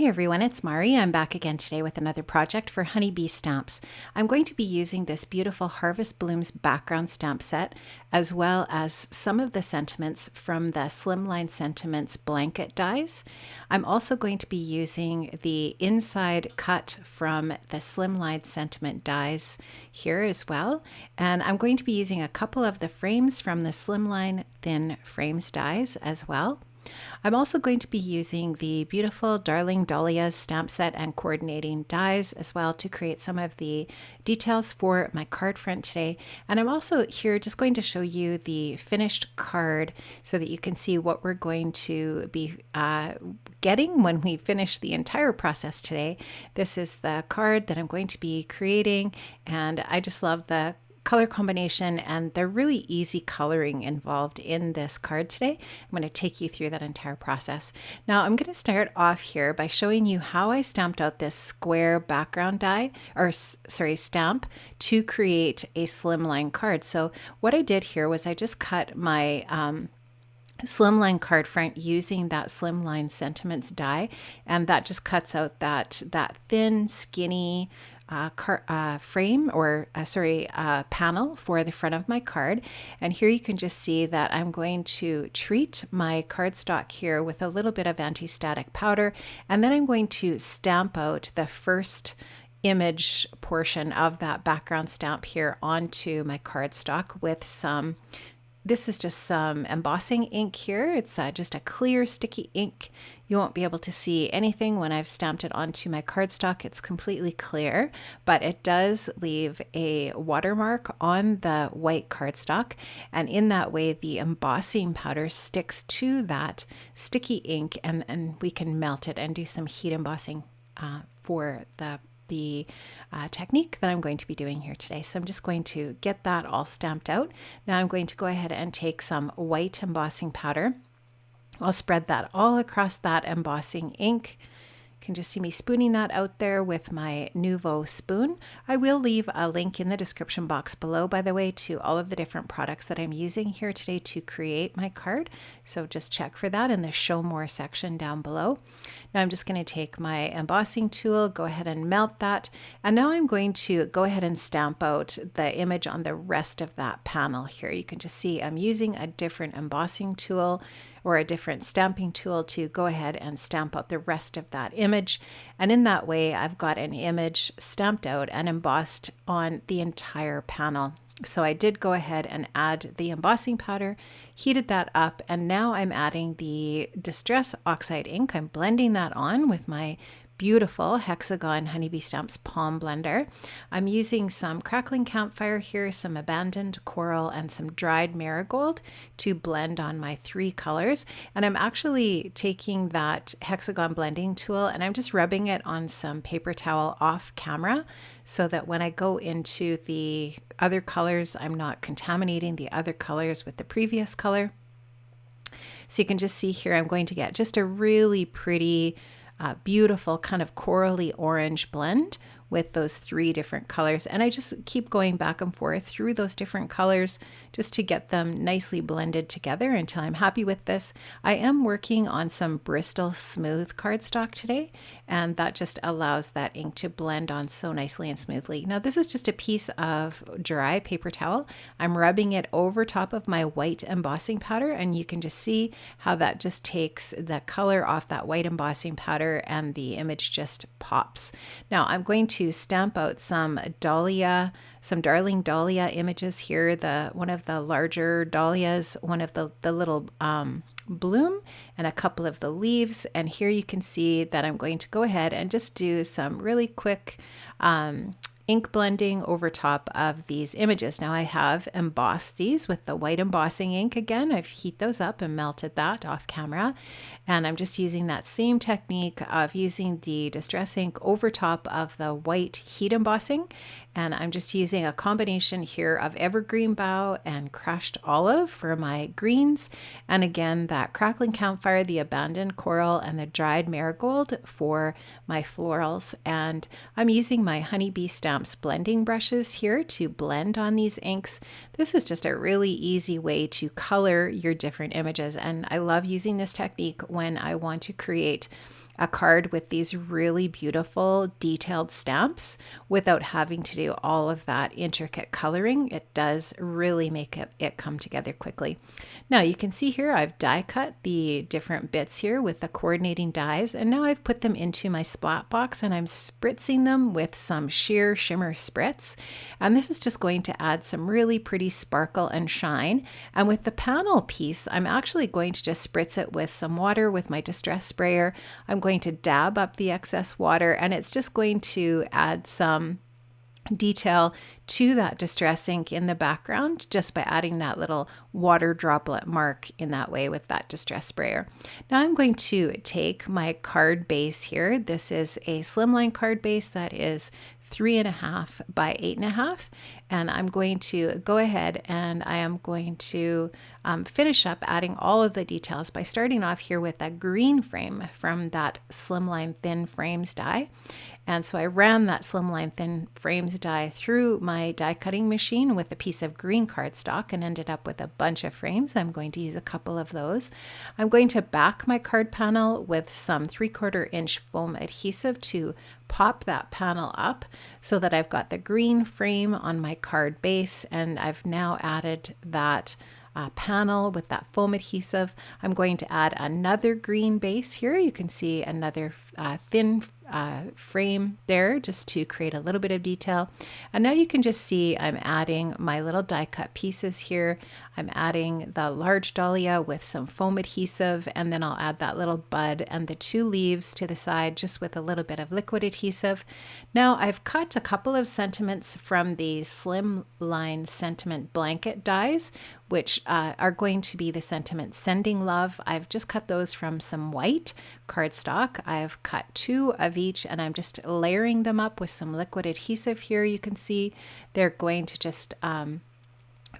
Hey everyone, it's Mari. I'm back again today with another project for honeybee stamps. I'm going to be using this beautiful Harvest Blooms background stamp set, as well as some of the sentiments from the Slimline Sentiments blanket dies. I'm also going to be using the inside cut from the Slimline Sentiment dies here as well. And I'm going to be using a couple of the frames from the Slimline Thin Frames dies as well. I'm also going to be using the beautiful Darling Dahlias stamp set and coordinating dies as well to create some of the details for my card front today. And I'm also here just going to show you the finished card so that you can see what we're going to be getting when we finish the entire process today. This is the card that I'm going to be creating, and I just love the color combination and the really easy coloring involved in this card today. I'm going to take you through that entire process. Now I'm going to start off here by showing you how I stamped out this square background die, or stamp, to create a slimline card. So what I did here was I just cut my slimline card front using that Slimline Sentiments die, and that just cuts out that thin, skinny frame or panel for the front of my card. And here you can just see that I'm going to treat my cardstock here with a little bit of anti-static powder, and then I'm going to stamp out the first image portion of that background stamp here onto my cardstock with some, this is just some embossing ink here. It's just a clear sticky ink. You won't be able to see anything when I've stamped it onto my cardstock. It's completely clear, but it does leave a watermark on the white cardstock. And in that way, the embossing powder sticks to that sticky ink, and we can melt it and do some heat embossing for the technique that I'm going to be doing here today. So I'm just going to get that all stamped out. Now I'm going to go ahead and take some white embossing powder. I'll spread that all across that embossing ink. You can just see me spooning that out there with my Nouveau spoon. I will leave a link in the description box below, by the way, to all of the different products that I'm using here today to create my card. So just check for that in the show more section down below. Now I'm just going to take my embossing tool, go ahead and melt that. And now I'm going to go ahead and stamp out the image on the rest of that panel here. You can just see I'm using a different embossing tool or a different stamping tool to go ahead and stamp out the rest of that image. And in that way, I've got an image stamped out and embossed on the entire panel. So I did go ahead and add the embossing powder, heated that up, and now I'm adding the Distress Oxide ink. I'm blending that on with my beautiful Hexagon Honeybee Stamps Palm Blender. I'm using some Crackling Campfire here, some Abandoned Coral, and some Dried Marigold to blend on my three colors. And I'm actually taking that Hexagon blending tool and I'm just rubbing it on some paper towel off camera so that when I go into the other colors, I'm not contaminating the other colors with the previous color. So you can just see here, I'm going to get just a really pretty beautiful kind of corally orange blend with those three different colors. And I just keep going back and forth through those different colors just to get them nicely blended together until I'm happy with this. I am working on some Bristol Smooth cardstock today, and that just allows that ink to blend on so nicely and smoothly. Now this is just a piece of dry paper towel. I'm rubbing it over top of my white embossing powder, and you can just see how that just takes the color off that white embossing powder and the image just pops. Now I'm going to stamp out some Darling Dahlia images here, one of the larger dahlias, one of the little bloom, and a couple of the leaves. And here you can see that I'm going to go ahead and just do some really quick ink blending over top of these images. Now I have embossed these with the white embossing ink again. I've heated those up and melted that off camera. And I'm just using that same technique of using the Distress ink over top of the white heat embossing. And I'm just using a combination here of Evergreen Bough and Crushed Olive for my greens. And again, that Crackling Campfire, the Abandoned Coral, and the Dried Marigold for my florals. And I'm using my Honeybee Stamps blending brushes here to blend on these inks. This is just a really easy way to color your different images. And I love using this technique when I want to create a card with these really beautiful detailed stamps without having to do all of that intricate coloring. It does really make it come together quickly. Now you can see here I've die cut the different bits here with the coordinating dies, and now I've put them into my splat box and I'm spritzing them with some sheer shimmer spritz. And this is just going to add some really pretty sparkle and shine. And with the panel piece, I'm actually going to just spritz it with some water with my distress sprayer. I'm going to dab up the excess water, and it's just going to add some detail to that distress ink in the background just by adding that little water droplet mark in that way with that distress sprayer. Now I'm going to take my card base here. This is a slimline card base that is 3.5 by 8.5, and I'm going to go ahead and I am going to finish up adding all of the details by starting off here with a green frame from that slimline thin frames die. And so I ran that slimline thin frames die through my die cutting machine with a piece of green cardstock and ended up with a bunch of frames. I'm going to use a couple of those. I'm going to back my card panel with some 3/4 inch foam adhesive to pop that panel up so that I've got the green frame on my card base, and I've now added that panel with that foam adhesive. I'm going to add another green base here. You can see another thin frame there just to create a little bit of detail. And now you can just see I'm adding my little die cut pieces here. I'm adding the large dahlia with some foam adhesive, and then I'll add that little bud and the 2 leaves to the side just with a little bit of liquid adhesive. Now I've cut a couple of sentiments from the slim line sentiment blanket dies, which are going to be the sentiment Sending Love. I've just cut those from some white cardstock. I've cut 2 of each, and I'm just layering them up with some liquid adhesive here. You can see they're going to just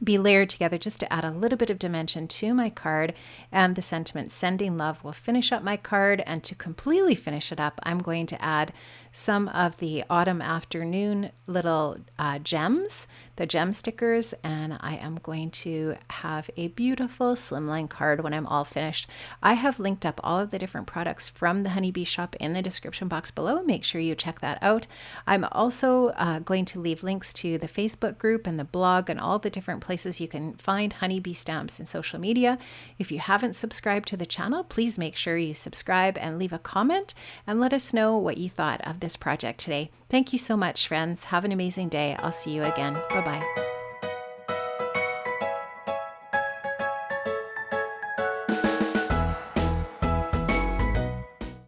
be layered together just to add a little bit of dimension to my card, and the sentiment Sending Love will finish up my card. And to completely finish it up, I'm going to add some of the Autumn Afternoon little gems, the gem stickers, and I am going to have a beautiful slimline card when I'm all finished. I have linked up all of the different products from the Honeybee shop in the description box below. Make sure you check that out. I'm also going to leave links to the Facebook group and the blog and all the different places you can find Honeybee stamps in social media. If you haven't subscribed to the channel, please make sure you subscribe and leave a comment and let us know what you thought of this project today. Thank you so much, friends. Have an amazing day. I'll see you again. Bye-bye.